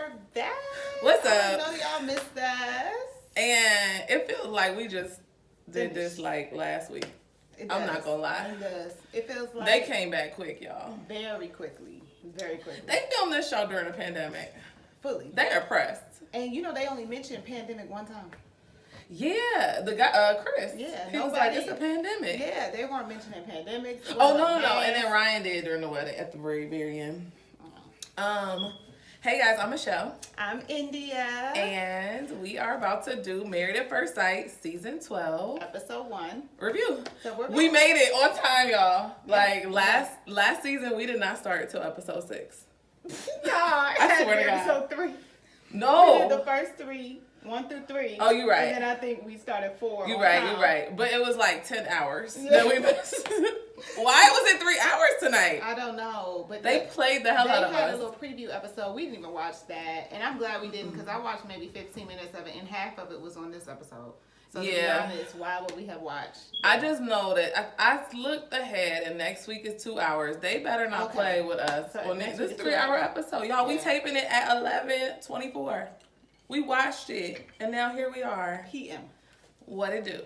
we're back. What's up? I know y'all missed us. And it feels like we just did this like last week. I'm not gonna lie. It does. It feels like they came back quick, y'all. Very quickly. Very quickly. They filmed this show during the pandemic. Fully. They are pressed. And you know they only mentioned pandemic one time. Yeah, the guy, Chris. Yeah, he was like, it's a pandemic. Yeah, they weren't mentioning pandemics. Oh no. And then Ryan did during the wedding at the very, very end. Hey guys, I'm Michelle. I'm India. And we are about to do Married at First Sight, Season 12. Episode 1. Review. So we made it on time, y'all. Like, last season, we did not start until episode 6. No, I swear to God. Episode 3. No. We did the first 3. 1 through 3. Oh, you're right. And then I think we started 4. You're right. But it was like 10 hours that we missed. Why was it 3 hours tonight? I don't know. But they played the hell out of us. They had a little preview episode. We didn't even watch that. And I'm glad we didn't because I watched maybe 15 minutes of it and half of it was on this episode. So to be honest, why would we have watched? I just know that I looked ahead and next week is 2 hours. They better not play with us on this 3-hour episode. Y'all, we taping it at 11:24. We watched it, and now here we are. PM. What it do?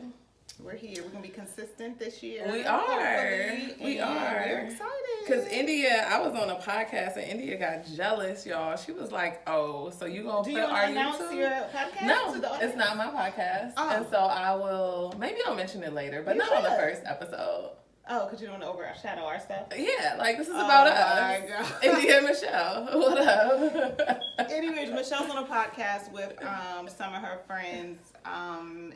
We're here. We're going to be consistent this year. We are. We are. We're excited. Because India, I was on a podcast, and India got jealous, y'all. She was like, oh, so you going to put our announce YouTube? Your podcast? No, it's not my podcast. Oh. And so I will, maybe I'll mention it later, but not on the first episode. Oh, because you don't want to overshadow our stuff? Yeah, like this is about us. My God. India and Michelle. What up? Anyways, Michelle's on a podcast with some of her friends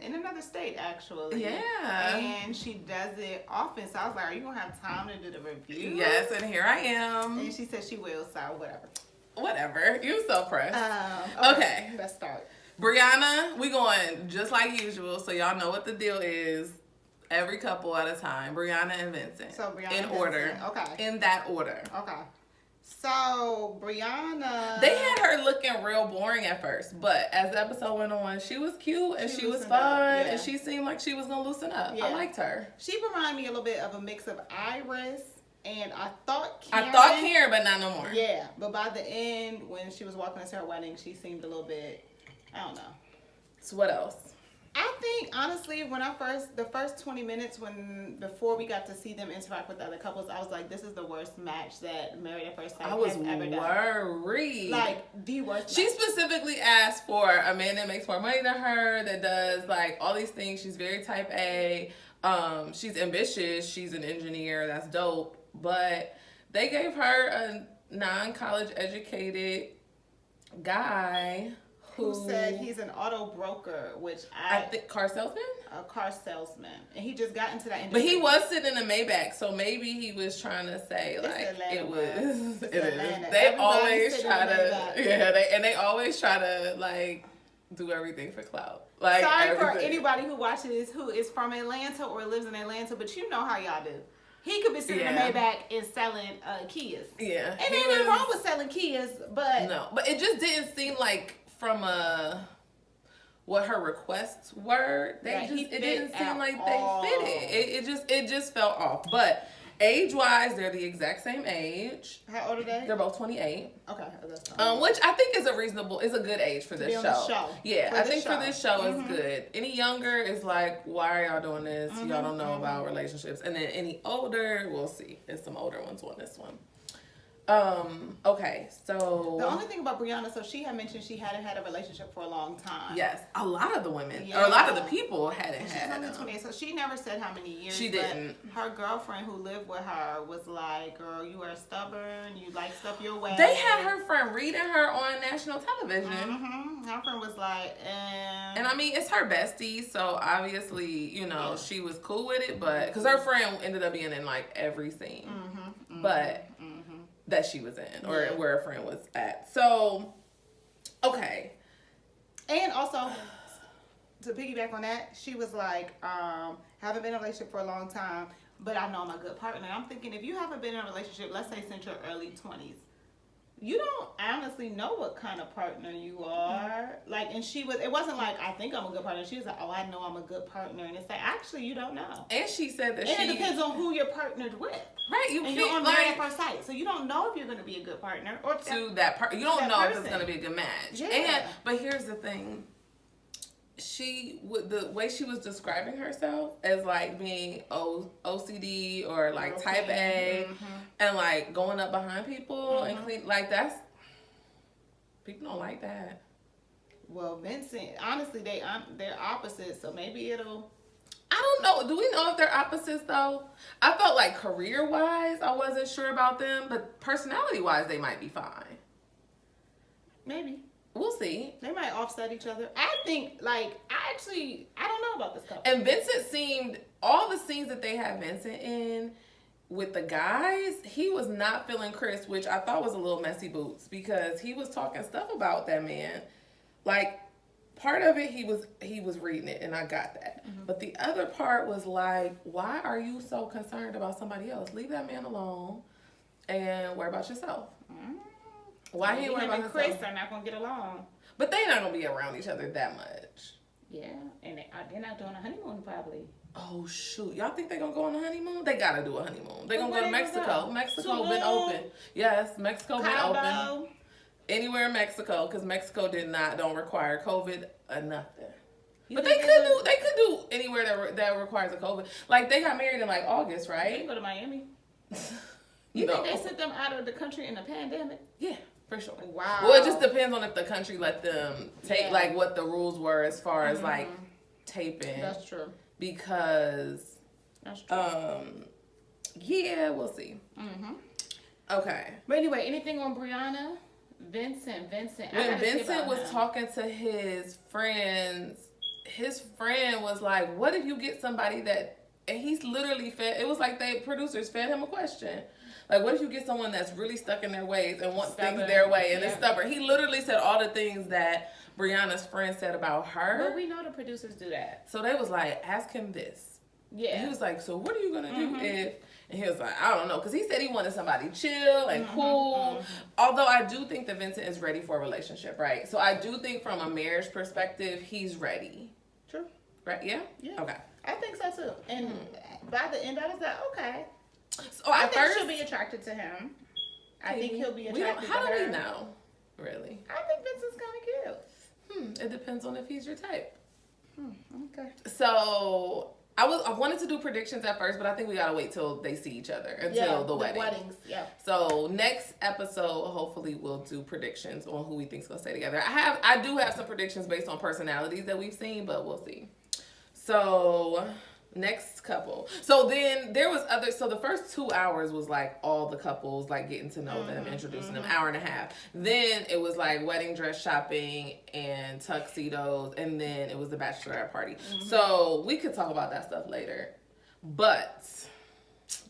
in another state, actually. Yeah. And she does it often. So I was like, are you going to have time to do the review? Yes, and here I am. And she said she will, so whatever. Whatever. You're so pressed. Okay. Let's start. Brianna, we going just like usual, so y'all know what the deal is. Every couple at a time. Brianna and Vincent. So Brianna in and order. Vincent. Okay. In that order. Okay. So Brianna. They had her looking real boring at first, but as the episode went on, she was cute and she was fun and she seemed like she was gonna loosen up. Yeah. I liked her. She reminded me a little bit of a mix of Iris and I thought Karen, but not no more. Yeah, but by the end, when she was walking us to her wedding, she seemed a little bit. I don't know. So what else? I think honestly, when the first 20 minutes before we got to see them interact with other couples, I was like, this is the worst match that Married at First Sight has ever done. I was worried. Like the worst. She specifically asked for a man that makes more money than her, that does like all these things. She's very type A. She's ambitious. She's an engineer. That's dope. But they gave her a non-college educated guy. Who said he's an auto broker, which I think car salesman? A car salesman. And he just got into that industry. But he was sitting in a Maybach, so maybe he was trying to say like it was. It is. They always try to they always try to like do everything for clout. Like sorry for anybody who watches this who is from Atlanta or lives in Atlanta, but you know how y'all do. He could be sitting in a Maybach and selling Kias. Yeah. And ain't nothing wrong with selling Kias, but no. But it just didn't seem like from what her requests were, it didn't seem like they fit it. It just felt off. But age-wise, they're the exact same age. How old are they? They're both 28. Okay, that's fine. Which I think is a good age for this show. Yeah, I think for this show is good. Any younger is like, why are y'all doing this? Y'all don't know about relationships. And then any older, we'll see. There's some older ones on this one. Okay, so the only thing about Brianna, so she had mentioned she hadn't had a relationship for a long time. Yes, a lot of the women or a lot of the people hadn't had. She's only 28, so she never said how many years. She didn't. Her girlfriend who lived with her was like, "Girl, you are stubborn. You like stuff your way." They had her friend reading her on national television. Her friend was like, and I mean, it's her bestie, so obviously, you know, she was cool with it, but because her friend ended up being in like every scene, but. That she was in or where a friend was at. So, okay. And also, to piggyback on that, she was like, haven't been in a relationship for a long time, but I know I'm a good partner. And I'm thinking, if you haven't been in a relationship, let's say since your early 20s, you don't honestly know what kind of partner you are. Like, and it wasn't like, I think I'm a good partner. She was like, oh, I know I'm a good partner. And it's like, actually, you don't know. And she said that it depends on who you're partnered with. Right, you're on Married at First Sight. So you don't know if you're going to be a good partner. Or to that part. You don't know if it's going to be a good match. Yeah. But here's the thing. The way she was describing herself as like being OCD or like type A and like going up behind people and clean, like that's, people don't like that. Well, Vincent, honestly, they're opposites, so maybe it'll. I don't know. Do we know if they're opposites though? I felt like career wise, I wasn't sure about them, but personality wise, they might be fine. Maybe. We'll see. They might offset each other. I think, like, I don't know about this couple. And Vincent seemed, all the scenes that they had Vincent in with the guys, he was not feeling Chris, which I thought was a little messy boots because he was talking stuff about that man. Like, part of it, he was reading it, and I got that. Mm-hmm. But the other part was like, why are you so concerned about somebody else? Leave that man alone and worry about yourself. Mm-hmm. Why he worry about Chris are not gonna get along. But they're not gonna be around each other that much. Yeah, and they're not doing a honeymoon probably. Oh shoot! Y'all think they're gonna go on a honeymoon? They gotta do a honeymoon. They're gonna go to Mexico. Mexico been open. Yes, Mexico been open. Anywhere in Mexico, because Mexico don't require COVID or nothing. But they could do anywhere that requires a COVID. Like they got married in like August, right? They can go to Miami. You think they sent them out of the country in the pandemic? Yeah. For sure. Wow. Well, it just depends on if the country let them take, like, what the rules were as far as, like, taping. That's true. Because, that's true. Yeah, we'll see. Okay. But anyway, anything on Brianna? Vincent. When Vincent was talking to his friends, his friend was like, what if you get somebody that, and he's literally it was like the producers fed him a question. Like, what if you get someone that's really stuck in their ways and wants things their way and is stubborn? He literally said all the things that Brianna's friend said about her. But we know the producers do that. So they was like, ask him this. Yeah. And he was like, so what are you going to do if... And he was like, I don't know. Because he said he wanted somebody chill and cool. Although I do think that Vincent is ready for a relationship, right? So I do think from a marriage perspective, he's ready. True. Right? Yeah? Yeah. Okay. I think so, too. And by the end, I was like, okay. So I think she'll be attracted to him. I think he'll be attracted to her. How do we know? Really? I think Vincent's kind of cute. It depends on if he's your type. Okay. So I wanted to do predictions at first, but I think we gotta wait till they see each other until the wedding. Weddings. Yeah. So next episode, hopefully, we'll do predictions on who we think's gonna stay together. I do have some predictions based on personalities that we've seen, but we'll see. So next couple. So then there was so the first 2 hours was like all the couples, like getting to know them, introducing them, hour and a half. Then it was like wedding dress shopping and tuxedos, and then it was the bachelorette party. So we could talk about that stuff later. But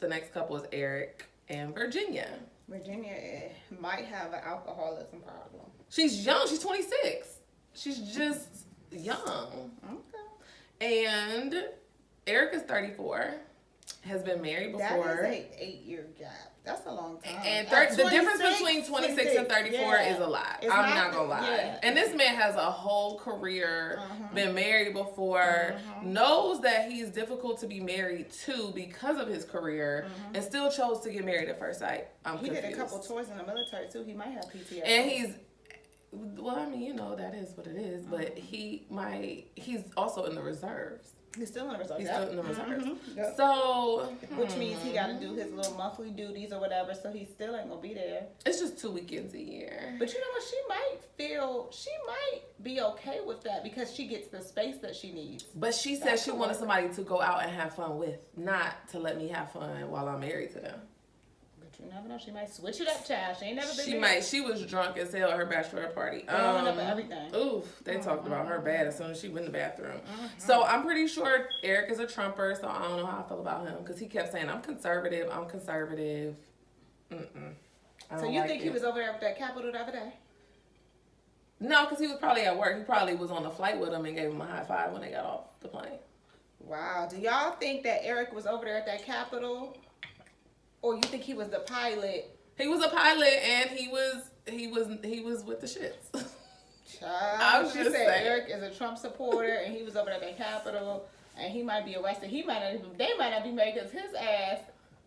the next couple is Eric and Virginia. Virginia might have an alcoholism problem. She's young. She's 26. She's just young. Okay. And Eric is 34, has been married before. That is an 8-year gap. That's a long time. And the difference between 26 and 34 is a lot. I'm not going to lie. Yeah. And this man has a whole career, been married before, knows that he's difficult to be married to because of his career, and still chose to get married at first sight. He did a couple tours in the military, too. He might have PTSD. And well, I mean, you know, that is what it is. But he's also in the reserves. He's still in the reserves. He's still in the reserves. Yep. So, which means he got to do his little monthly duties or whatever. So he still ain't gonna be there. It's just 2 weekends a year. But you know what? She might be okay with that because she gets the space that she needs. But she said she wanted somebody to go out and have fun with, not to let me have fun while I'm married to them. You never know. She might switch it up, child. She ain't never been married. She was drunk as hell at her bachelorette party. Throwing up everything. Oof. They talked about her bad as soon as she went in the bathroom. So I'm pretty sure Eric is a Trumper, so I don't know how I feel about him. Because he kept saying, I'm conservative. So you think he was over there with that Capitol the other day? No, because he was probably at work. He probably was on the flight with him and gave him a high five when they got off the plane. Wow. Do y'all think that Eric was over there at that Capitol? Or you think he was the pilot? He was a pilot and he was he was with the shits. Child, she said saying. Eric is a Trump supporter, and he was over at the Capitol, and he might be arrested. They might not be married because his ass,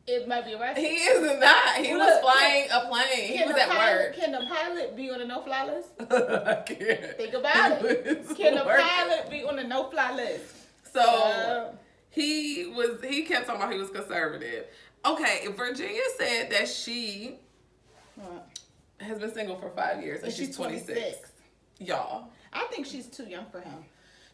it might be arrested. He is not. He was flying a plane. He was at work. Can the pilot be on a no-fly list? I can't. Think about it. Can the pilot be on a no-fly list? So he kept talking about he was conservative. Okay, Virginia said that she has been single for 5 years and she's 26. Y'all. I think she's too young for him.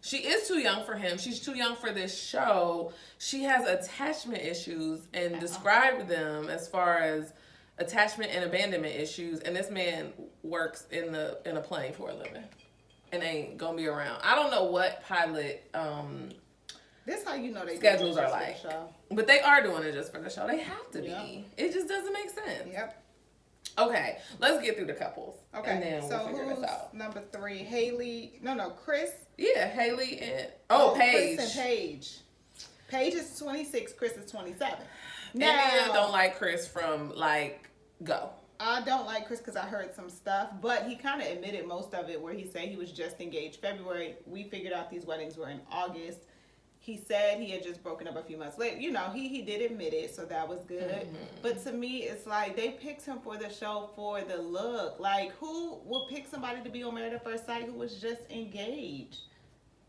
She is too young for him. She's too young for this show. She has attachment issues and described them as far as attachment and abandonment issues. And this man works in a plane for a living and ain't gonna be around. I don't know what pilot this how you know they schedules are like, but they are doing it just for the show. They have to be. It just doesn't make sense. Yep. Okay, let's get through the couples. Okay, and then so we'll figure this out. Number 3, Haley. No, Chris. Yeah, Haley and Paige. Chris and Paige. Paige is 26. Chris is 27. Now, I don't like Chris from Go. I don't like Chris because I heard some stuff, but he kind of admitted most of it. Where he said he was just engaged February. We figured out these weddings were in August. He said he had just broken up a few months later. You know, he did admit it, so that was good. Mm-hmm. But to me, it's like they picked him for the show for the look. Like, who would pick somebody to be on Married at First Sight who was just engaged?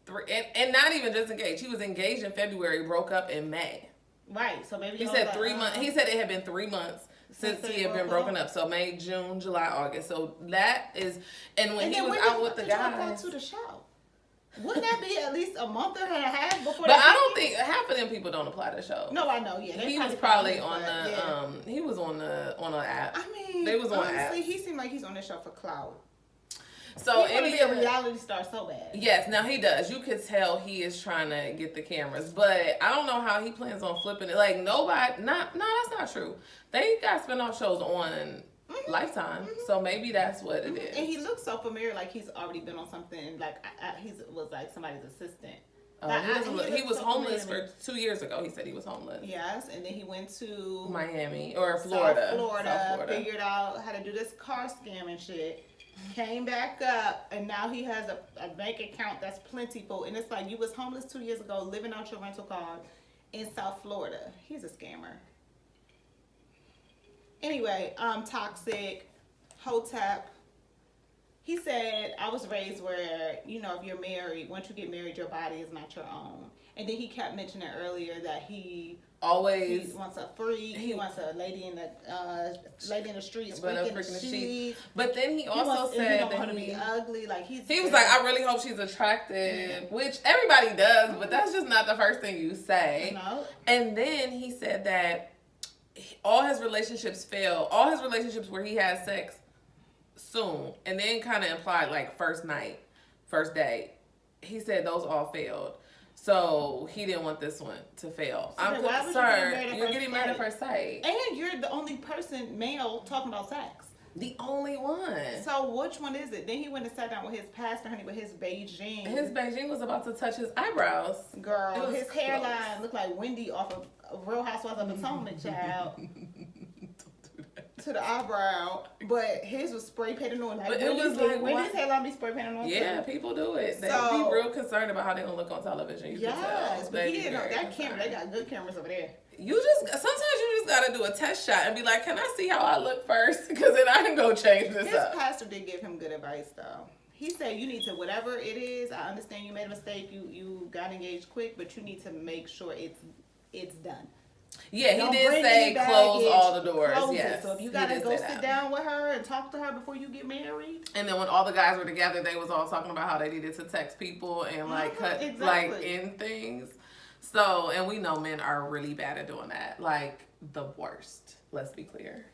And not even just engaged. He was engaged in February, broke up in May. Right. So maybe he said 3 months. He said it had been 3 months since he had been broken up. So May, June, July, August. So that is, and when he was out with the guys. To the show? Wouldn't that be at least a month and a half before? But I don't think half of them people don't apply to show. No, I know. Yeah, he was probably on the he was on an app. I mean, they was on honestly, he seemed like he's on the show for clout. So he be a reality star so bad. Yes, now he does. You could tell he is trying to get the cameras, but I don't know how he plans on flipping it. Like nobody, no, that's not true. They got spinoff shows on Lifetime, so maybe that's what it is. And he looks so familiar, like he's already been on something. Like he was like somebody's assistant. He was homeless for 2 years ago. He said he was homeless. Yes, and then he went to Miami or Florida. South Florida. Figured out how to do this car scam and shit. Came back up, and now he has a bank account that's plentiful. And it's like, you was homeless 2 years ago, living out your rental car in South Florida. He's a scammer. Anyway, Toxic, Hotep. He said, I was raised where, you know, if you're married, once you get married, your body is not your own. And then he kept mentioning earlier that he wants a freak. He wants a lady in the streets, freaking the sheets. But then he also said that he be ugly. Like he was like, I really hope she's attractive, which everybody does, but that's just not the first thing you say. No. And then he said that all his relationships fail. All his relationships where he had sex soon, and then kind of implied like first night, first date. He said those all failed. So he didn't want this one to fail. So I'm concerned. You're getting married at first sight. And you're the only person, male, talking about sex. The only one. So which one is it? Then he went and sat down with his pastor, honey, with his Beijing. His Beijing was about to touch his eyebrows. Girl, his hairline looked like Wendy off of Real Housewives of Potomac, child. To the eyebrow, but his was spray painted on. Like, it was like Wendy's hairline be spray painted on. Yeah, people do it. They be real concerned about how they gonna look on television. Yes, but he didn't know that camera. They got good cameras over there. Sometimes you just gotta do a test shot and be like, can I see how I look first? Because then I can go change this up. His pastor did give him good advice though. He said you need to, whatever it is. I understand you made a mistake. You got engaged quick, but you need to make sure it's done. Yeah, he did say close all the doors. Yes. So if you gotta go sit down with her and talk to her before you get married. And then when all the guys were together, they was all talking about how they needed to text people and cut in things. So, and we know men are really bad at doing that. Like the worst. Let's be clear.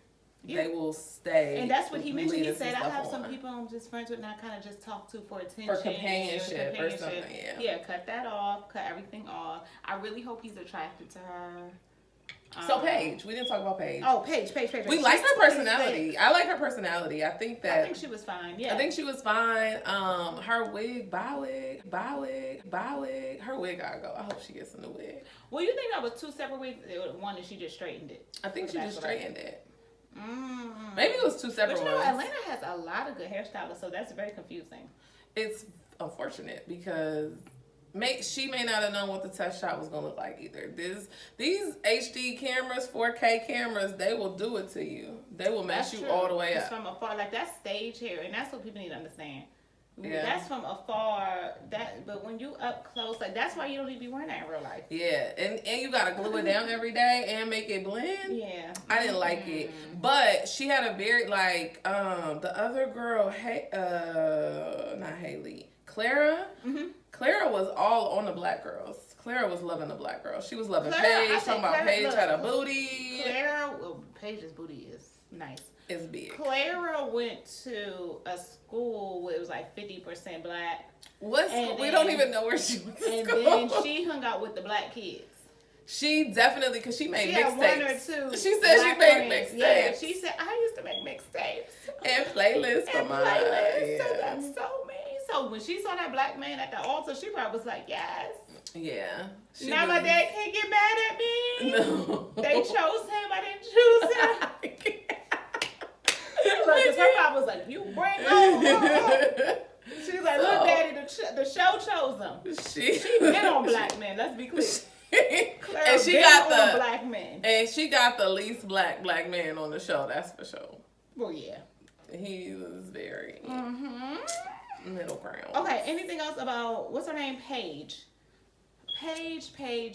Yeah. They will stay. And that's what he mentioned. He said, I have some people I'm just friends with and I kind of just talk to for attention. For companionship or something, Yeah, cut that off. Cut everything off. I really hope he's attracted to her. So Paige, we didn't talk about Paige. Oh, Paige. We like her personality. I like her personality. I think she was fine. Yeah. I think she was fine. Her wig, bow wig. Her wig gotta go. I hope she gets a new wig. Well, you think that was two separate wigs? One and she just straightened it. I think she just straightened it. Maybe it was two separate ones. Atlanta has a lot of good hairstylists, so that's very confusing. It's unfortunate because she may not have known what the test shot was going to look like either. These HD cameras, 4K cameras, they will do it to you. They will mess you all the way up. From afar, like that's stage hair, and that's what people need to understand. Yeah. That's from afar. But when you up close, like that's why you don't need to be wearing that in real life. Yeah, and you gotta glue it down every day and make it blend. Yeah, I didn't like it, but she had a very the other girl, not Haley, Clara. Clara was all on the black girls. Clara was loving the black girls. She was loving Paige. Talking about Paige had a booty. Paige's booty is nice. It's big. Clara went to a school where it was like 50% black. We don't even know where she went to school. And then she hung out with the black kids. She definitely, because she made mixtapes. One or two. She said she made mixtapes. Yeah, she said, I used to make mixtapes. And playlists for mine. Yeah. So that's so me. So when she saw that black man at the altar, she probably was like, yes. Yeah. Now my dad can't get mad at me. No. They chose him. I didn't choose him. Look, because her mom was like, you bring on. She was like, look, Daddy, the show chose him. She been on black men. Let's be clear. And she got the black men. And she got the least black man on the show. That's for sure. Well, yeah. He was very middle ground. Okay. Anything else about what's her name? Paige.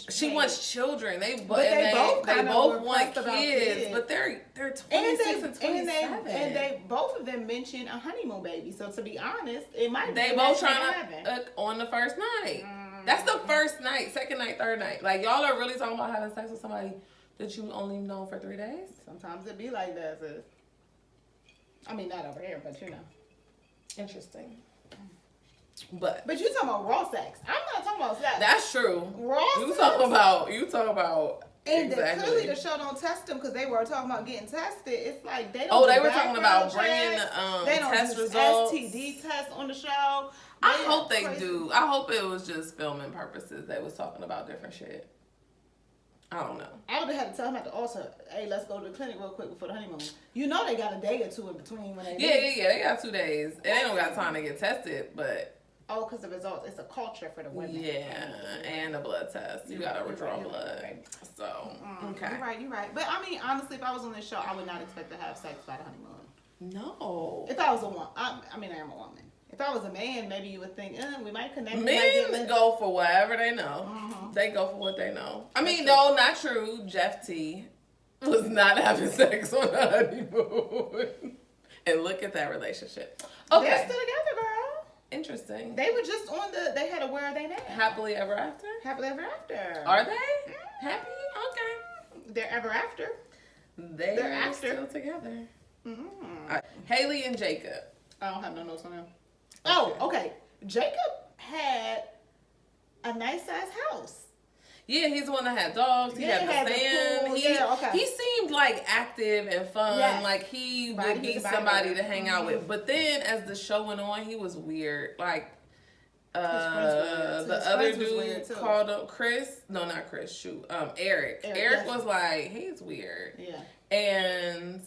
She wants children. They both want kids, but they're 26 and 27. And they both of them mentioned a honeymoon baby. So to be honest, it might be they both trying to on the first night. That's the first night, second night, third night. Like y'all are really talking about having sex with somebody that you only known for 3 days. Sometimes it be like that, sis. I mean, not over here, but you know. Interesting. But you talking about raw sex. I'm not talking about sex. That's true. Raw you sex. You talk about and exactly. Clearly the show don't test them because they were talking about getting tested. It's like they don't. Oh, they were talking about bringing they don't test do results. STD tests on the show. I hope they do. I hope it was just filming purposes. They was talking about different shit. I don't know. I would have had to tell him at the altar, hey, let's go to the clinic real quick before the honeymoon. You know they got a day or two in between when they Yeah, they got 2 days. And they don't got time to get tested, but... Oh, because the results, it's a culture for the women. Yeah, and a blood test. You got to withdraw blood. Right. So, okay. You're right. But, I mean, honestly, if I was on this show, I would not expect to have sex by the honeymoon. No. If I was a woman. I am a woman. If I was a man, maybe you would think, we might connect. Men go for whatever they know. They go for what they know. I mean, no, not true. Jeff T was not having sex on the honeymoon. And look at that relationship. Okay. They're still together, girl. Interesting. They were just on they had a Where Are They Now? Happily Ever After? Happily Ever After. Are they? Happy? Okay. They're ever after. They're still together. Haley and Jacob. I don't have no notes on them. Oh, okay. Jacob had a nice size house. Yeah, he's the one that had dogs. He had the sand. He seemed like active and fun. Yes. Like he would be somebody to hang out with. But then as the show went on, he was weird. Like the other dude called him Chris. No, not Chris. Shoot. Eric. Eric was like, he's weird. Yeah. And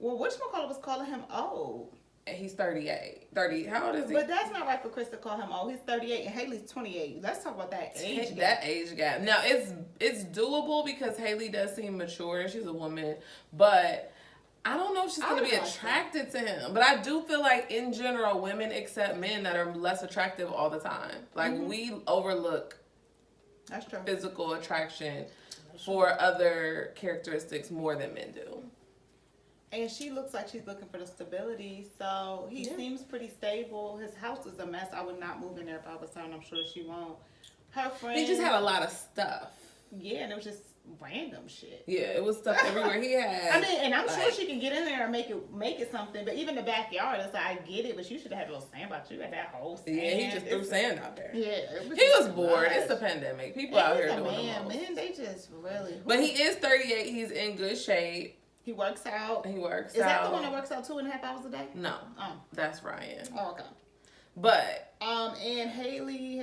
whatchamacallit was calling him old. He's 38. 30. How old is he? But that's not right for Chris to call him old. He's 38 and Haley's 28. Let's talk about that age gap. That age gap. Now, it's doable because Haley does seem mature and she's a woman. But I don't know if she's going to be attracted to him. But I do feel like, in general, women accept men that are less attractive all the time. Like, we overlook physical attraction for other characteristics more than men do. And she looks like she's looking for the stability. So he seems pretty stable. His house is a mess. I would not move in there if I was her, and I'm sure she won't. Her friend. He just had a lot of stuff. Yeah, and it was just random shit. Yeah, it was stuff everywhere he had. I mean, and I'm sure she can get in there and make it something. But even the backyard, it's like, I get it, but you should have had a little sandbox. You had that whole sand. Yeah, he just threw sand out there. Yeah. He was bored. It's the pandemic. People out here doing the most. Men, they just really. But he is 38. He's in good shape. He works out. Is that the one that works out 2.5 hours a day? No. That's Ryan. Oh, okay. But and Haley.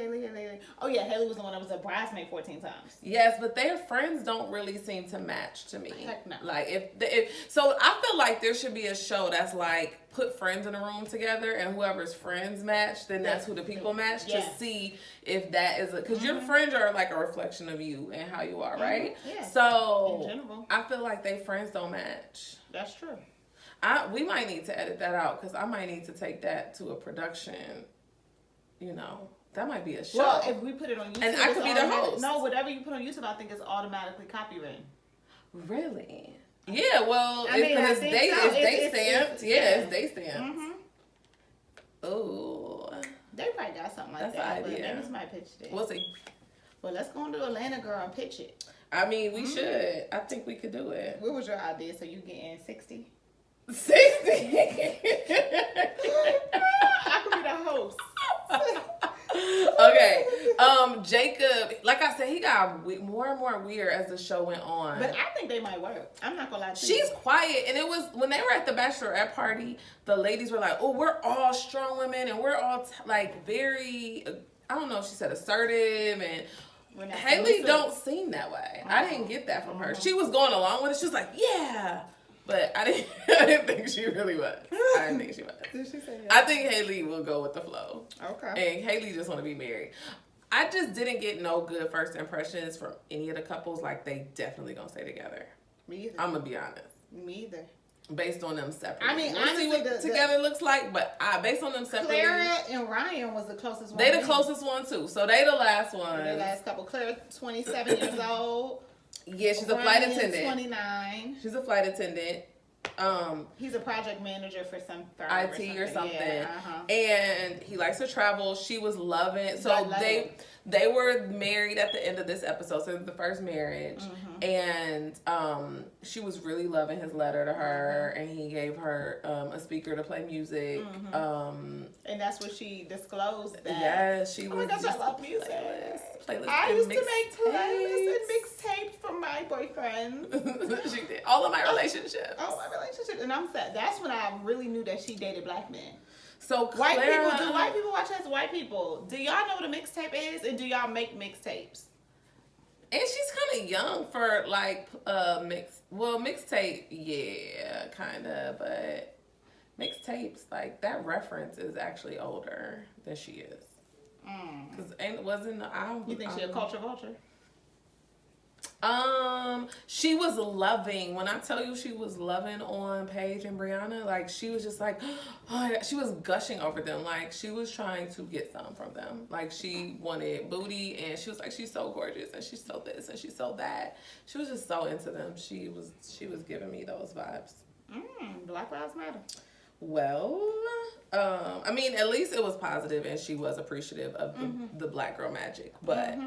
Oh yeah, Haley was the one that was a bridesmaid 14 times. Yes, but their friends don't really seem to match to me. Heck no. Like if so, I feel like there should be a show that's like put friends in a room together, and whoever's friends match, then that's who the people match to see if that is because your friends are like a reflection of you and how you are, right? Yeah. So in general, I feel like they friends don't match. That's true. We might need to edit that out because I might need to take that to a production. You know, that might be a show. Well, if we put it on YouTube, and I could be the host. No, whatever you put on YouTube, I think is automatically copywritten. Really? Yeah. Well, it's day stamped. It's day stamped. Oh. They probably got something like that's that. That's the idea. Maybe somebody pitched it. We'll see. Well, let's go into Atlanta, girl, and pitch it. I mean, we should. I think we could do it. What was your idea? So you getting 60? 60. I could be the host. Okay. Jacob, like I said, he got more and more weird as the show went on. But I think they might work. I'm not gonna lie to you. She's quiet, and it was when they were at the bachelorette party, the ladies were like, "Oh, we're all strong women, and we're all like very." I don't know if she said assertive, and Haley don't seem that way. I didn't get that from her. She was going along with it. She was like, "Yeah." But I didn't think she really was. I didn't think she was. Did she say that? I think Haley will go with the flow. Okay. And Haley just want to be married. I just didn't get no good first impressions from any of the couples. Like, they definitely gonna stay together. Me either. I'm gonna be honest. Me either. Based on them separately. I mean, we'll honestly, see what together looks like, but based on them separately. Clara and Ryan was the closest one. They the closest one, too. So, they the last one. The last couple. Clara, 27 years old. Yeah, she's a flight attendant. 29. She's a flight attendant. He's a project manager for some firm IT or something. Yeah, and he likes to travel. She was loving. So they were married at the end of this episode, so the first marriage. And she was really loving his letter to her, and he gave her a speaker to play music. And that's what she disclosed that. Yeah, she was. Oh my gosh, I love music. Playlist I used to make playlists and mixtapes for my boyfriends. She did. All of my relationships. And I'm sad. That's when I really knew that she dated black men. So white people watch as white people. Do y'all know what a mixtape is? And do y'all make mixtapes? And she's kind of young for like mixtape, yeah, kind of, but mixtapes, like that reference is actually older than she is. Cause You think she a culture vulture? She was loving. When I tell you she was loving on Paige and Brianna, like she was just like, oh, she was gushing over them. Like she was trying to get some from them. Like she wanted booty, and she was like, she's so gorgeous, and she's so this, and she's so that. She was just so into them. She was giving me those vibes. Black Lives Matter. Well, I mean, at least it was positive, and she was appreciative of the black girl magic. But,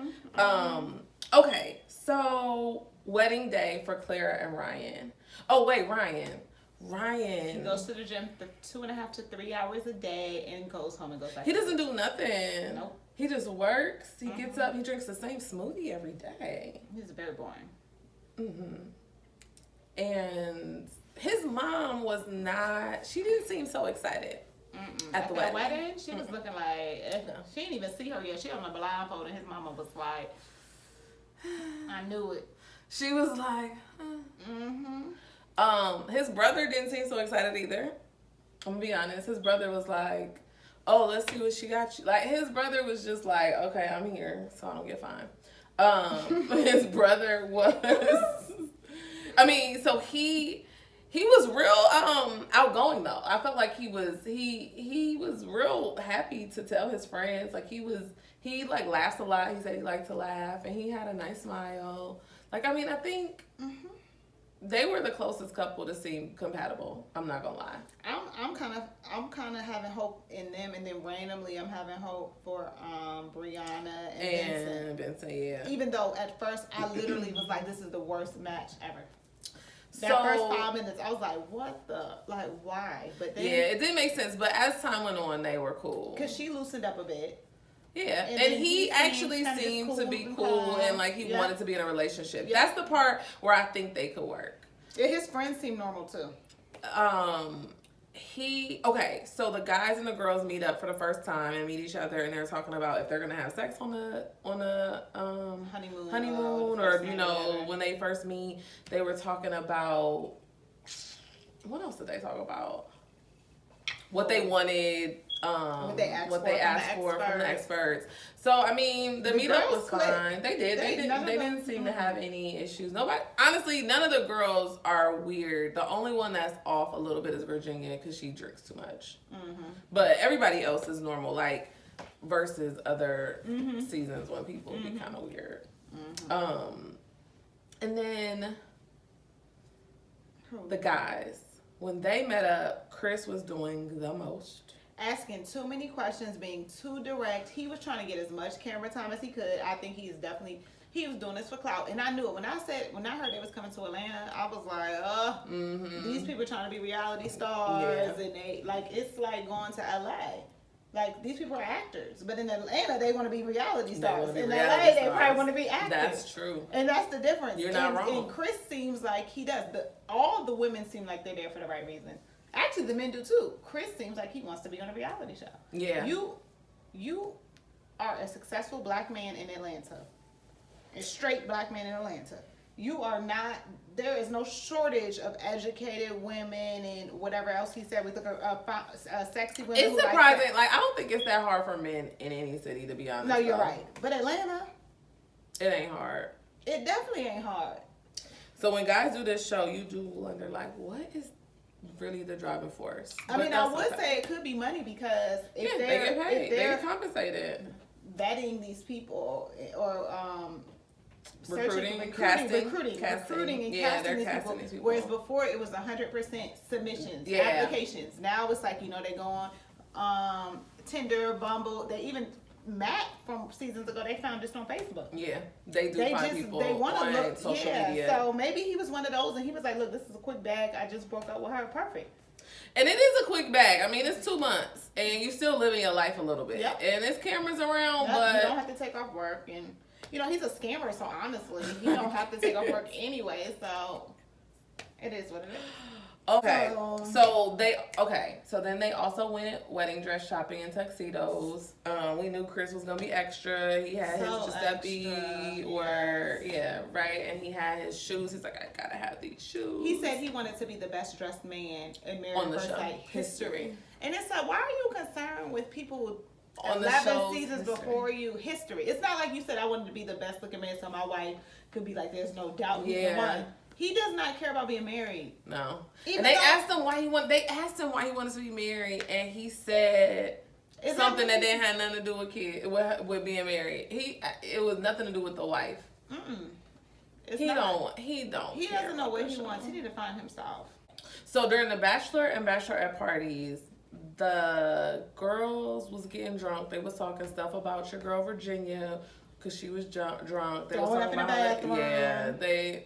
okay, so wedding day for Clara and Ryan. Oh, wait, Ryan. He goes to the gym for 2.5 to 3 hours a day and goes home and goes back. He doesn't do nothing. Nope. He just works. He gets up. He drinks the same smoothie every day. He's very boring. And his mom was not, she didn't seem so excited at the wedding. She was looking like, she didn't even see her yet. She on a blindfold, and his mama was like, I knew it. She was like, his brother didn't seem so excited either. I'm gonna be honest. His brother was like, oh, let's see what she got you. Like, his brother was just like, okay, I'm here, so I don't get fined. His brother was, I mean, so he was real outgoing though. I felt like he was real happy to tell his friends. Like he like laughs a lot. He said he liked to laugh, and he had a nice smile. Like, I mean, I think they were the closest couple to seem compatible. I'm not gonna lie. I'm kind of having hope in them, and then randomly I'm having hope for Brianna and Vincent. Yeah. Even though at first I literally was like, this is the worst match ever. That first 5 minutes, I was like, what the, like, why? But then, it didn't make sense. But as time went on, they were cool. Because she loosened up a bit. Yeah, and he actually seemed to be cool, and like he wanted to be in a relationship. That's the part where I think they could work. Yeah, his friends seem normal too. so the guys and the girls meet up for the first time and meet each other, and they're talking about if they're gonna have sex on a honeymoon or when they first meet. They were talking about, what else did they talk about? What they wanted, what they asked for from the experts. So I mean, the meetup was fine. They didn't seem to have any issues. Honestly, none of the girls are weird. The only one that's off a little bit is Virginia because she drinks too much. Mm-hmm. But everybody else is normal, like versus other seasons when people be kind of weird. Mm-hmm. And then the guys, when they met up, Chris was doing the most. Asking too many questions, being too direct. He was trying to get as much camera time as he could. I think he was doing this for clout. And I knew it. When I heard they was coming to Atlanta, I was like, these people are trying to be reality stars. And it's like going to LA. Like, these people are actors. But in Atlanta, they want to be reality stars. In LA, they probably want to be actors. That's true. And that's the difference. You're not wrong. And Chris seems like he does. All the women seem like they're there for the right reason. Actually, the men do too. Chris seems like he wants to be on a reality show. Yeah. You are a successful black man in Atlanta. A straight black man in Atlanta. You are not, there is no shortage of educated women and whatever else he said. We look at sexy women. It's surprising. I don't think it's that hard for men in any city, to be honest. No, you're right. But Atlanta, it ain't hard. It definitely ain't hard. So when guys do this show, you do wonder, what is really the driving force? I would say it could be money because if they get paid, they get compensated. Vetting these people or recruiting and casting these people. Whereas before it was 100% submissions, applications. Now it's like, they go on Tinder, Bumble. They even Matt from seasons ago, they found just on Facebook. Yeah, they find people on social media. So maybe he was one of those, and he was like, "Look, this is a quick bag. I just broke up with her. Perfect." And it is a quick bag. I mean, it's 2 months, and you still living your life a little bit. Yep. And there's cameras around, but you don't have to take off work, and he's a scammer. So honestly, he don't have to take off work anyway. So it is what it is. Okay, so then they also went wedding dress shopping in tuxedos. We knew Chris was gonna be extra. He had his Giuseppe and he had his shoes. He's like, I gotta have these shoes. He said he wanted to be the best dressed man in Married at First Sight history. And it's like, why are you concerned with people on 11 seasons before you? History. It's not like you said I wanted to be the best looking man so my wife could be like, there's no doubt he's the one. He does not care about being married. No. And they asked him why he wanted to be married, and he said something that didn't have nothing to do with being married. It was nothing to do with the wife. He doesn't know what he wants. He need to find himself. So during the bachelor and bachelorette parties, the girls was getting drunk. They was talking stuff about your girl Virginia because she was drunk. They was talking about her.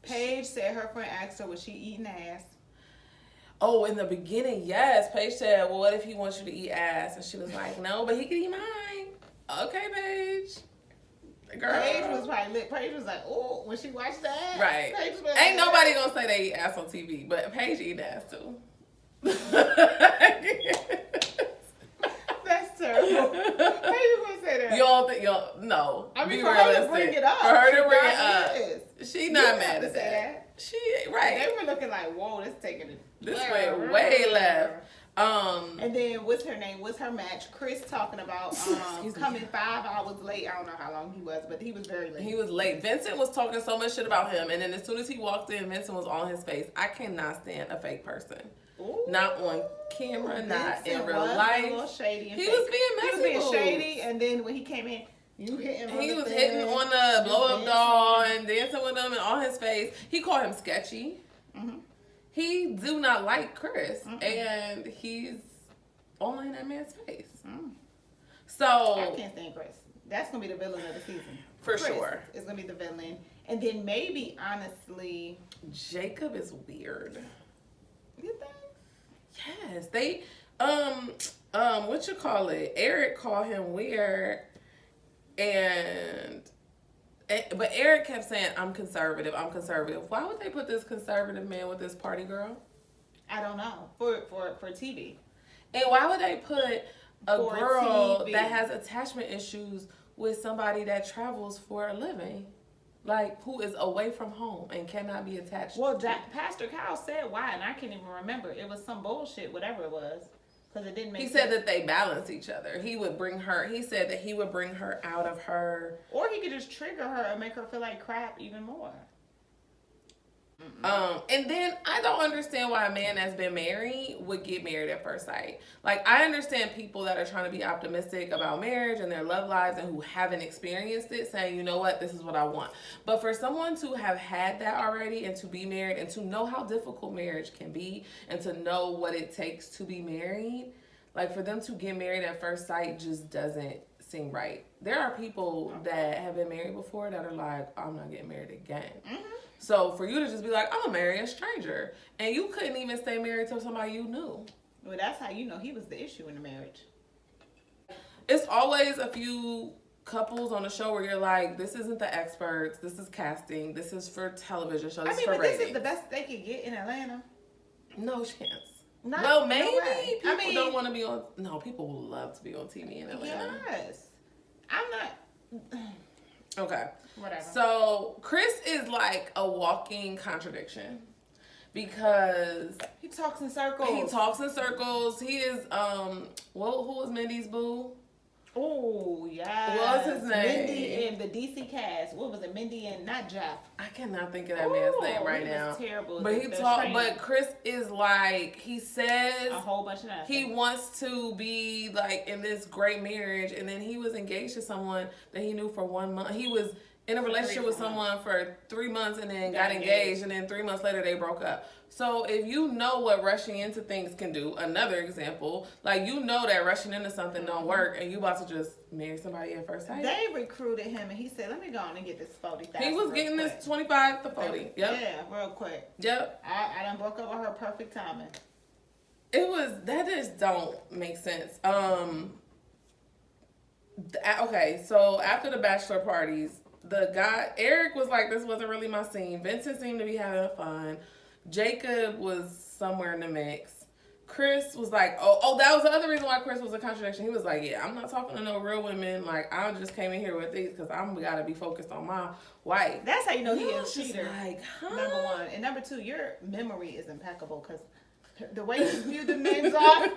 Paige said her friend asked her, was she eating ass? Oh, in the beginning, yes. Paige said, well, what if he wants you to eat ass? And she was like, no, but he can eat mine. Okay, Paige. Girl. Paige was probably lit. Paige was like, oh, when she watched that. Right. Ain't nobody gonna say they eat ass on TV, but Paige eat ass too. That's terrible. How you gonna say that? You don't think no. I mean, for her to bring it up. For her to bring it up. She not mad at that. She right. They were looking like, whoa, this taking it. This way left. And then what's her name? What's her match? Chris talking about coming 5 hours late. I don't know how long he was, but he was very late. He was late. Vincent was talking so much shit about him, and then as soon as he walked in, Vincent was on his face. I cannot stand a fake person. Ooh. Not on camera, not in real life. A little shady and he was being messy. He was being shady, and then when he came in, you hit him. He was hitting on the blow up doll and dancing with him and on his face. He called him sketchy. Mm-hmm. He do not like Chris, and he's all in that man's face. So I can't stand Chris. That's gonna be the villain of the season for sure. It's gonna be the villain, and then maybe honestly, Jacob is weird. You think? Yes, they what you call it? Eric called him weird, but Eric kept saying, I'm conservative. Why would they put this conservative man with this party girl? I don't know. For TV. And why would they put a For girl TV. that has attachment issues with somebody that travels for a living? Like, who is away from home and cannot be attached. Well, Pastor Kyle said why, and I can't even remember. It was some bullshit, whatever it was, because it didn't make sense. He said that they balance each other. He said that he would bring her out of her. Or he could just trigger her and make her feel like crap even more. And then I don't understand why a man that's been married would get married at first sight. Like, I understand people that are trying to be optimistic about marriage and their love lives and who haven't experienced it saying, you know what, this is what I want. But for someone to have had that already and to be married and to know how difficult marriage can be and to know what it takes to be married, like, for them to get married at first sight just doesn't seem right. There are people that have been married before that are like, I'm not getting married again. Mm-hmm. So for you to just be like, I'm gonna marry a stranger, and you couldn't even stay married to somebody you knew. Well, that's how you know he was the issue in the marriage. It's always a few couples on the show where you're like, this isn't the experts, this is casting, this is for television shows, this is for ratings. This is the best they could get in Atlanta. No chance. Well, maybe people don't want to be on. No, people will love to be on TV in Atlanta. Yes, I'm not. Okay. Whatever. So Chris is like a walking contradiction because he talks in circles. He is who was Mindy's boo? Oh, yeah. What was his name? Mindy and the DC cast. What was it? Mindy and not Jeff. I cannot think of that man's name right now. Was terrible. But Chris is like, he says a whole bunch of nothing. He wants to be like in this great marriage, and then he was engaged to someone that he knew for 1 month. He was in a relationship with someone for 3 months and then got engaged, and then 3 months later they broke up. So if you know what rushing into things can do, another example, like you know that rushing into something don't work, and you about to just marry somebody at first sight. They recruited him, and he said, "Let me go on and get this 40,000." He was getting this 25 to 40. Yep. Yeah, real quick. Yep. I done broke up with her perfect timing. That just don't make sense. Okay, so after the bachelor parties, the guy Eric was like, "This wasn't really my scene." Vincent seemed to be having fun. Jacob was somewhere in the mix. Chris was like, oh, that was the other reason why Chris was a contradiction. He was like, yeah, I'm not talking to no real women. Like, I just came in here with these because I'm got to be focused on my wife. That's how you know he is a cheater. Like, Number one. And number two, your memory is impeccable because the way you spewed the names off,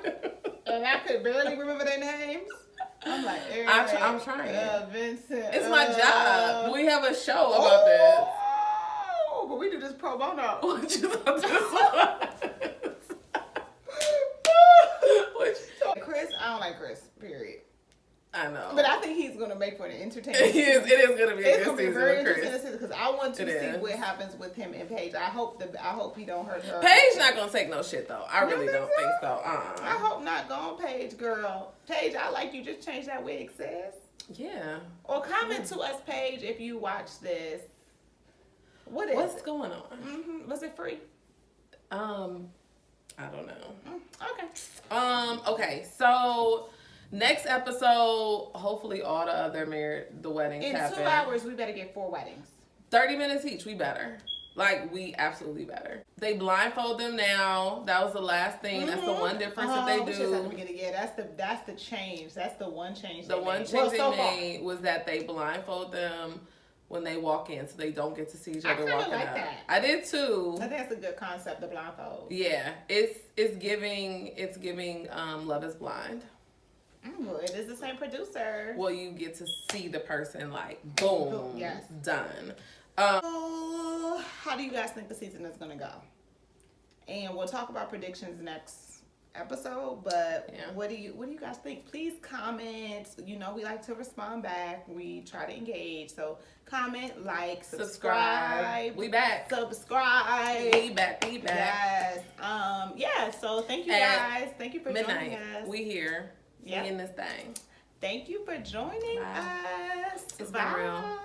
and I could barely remember their names. I'm like, Eric, I'm trying. Vincent. It's my job. We have a show about this. But we do this pro bono. What you thought this was? Chris, I don't like Chris, period. I know. But I think he's going to make for an entertaining It is going to be a good season very with Chris. Because I want to see what happens with him and Paige. I hope he don't hurt her. Paige not going to take no shit, though. I really don't think so. I hope not. Go on, Paige, girl. Paige, I like you. Just change that wig, sis. Yeah. Or comment to us, Paige, if you watch this. What's going on? Mm-hmm. Was it free? I don't know. Okay. Okay. So next episode, hopefully all the weddings happen. In 2 hours, we better get 4 weddings. 30 minutes each. We better. Like, we absolutely better. They blindfold them now. That was the last thing. Mm-hmm. That's the one difference that they do. At the beginning. Yeah, that's the change. That's the one change. The one change they made was that they blindfold them when they walk in, so they don't get to see each other walking like out. That. I did too. I think that's a good concept, the blindfold. Yeah, it's giving Love Is Blind. Well, it is the same producer. Well, you get to see the person like boom, yes, done. How do you guys think the season is gonna go? And we'll talk about predictions next episode, but what do you guys think? Please comment. You know, we like to respond back. We try to engage. So comment, like, subscribe. We back. Subscribe. We back. Yes. Yeah, so thank you guys. Thank you for joining us. We here. We in this thing. Thank you for joining us. It's been real.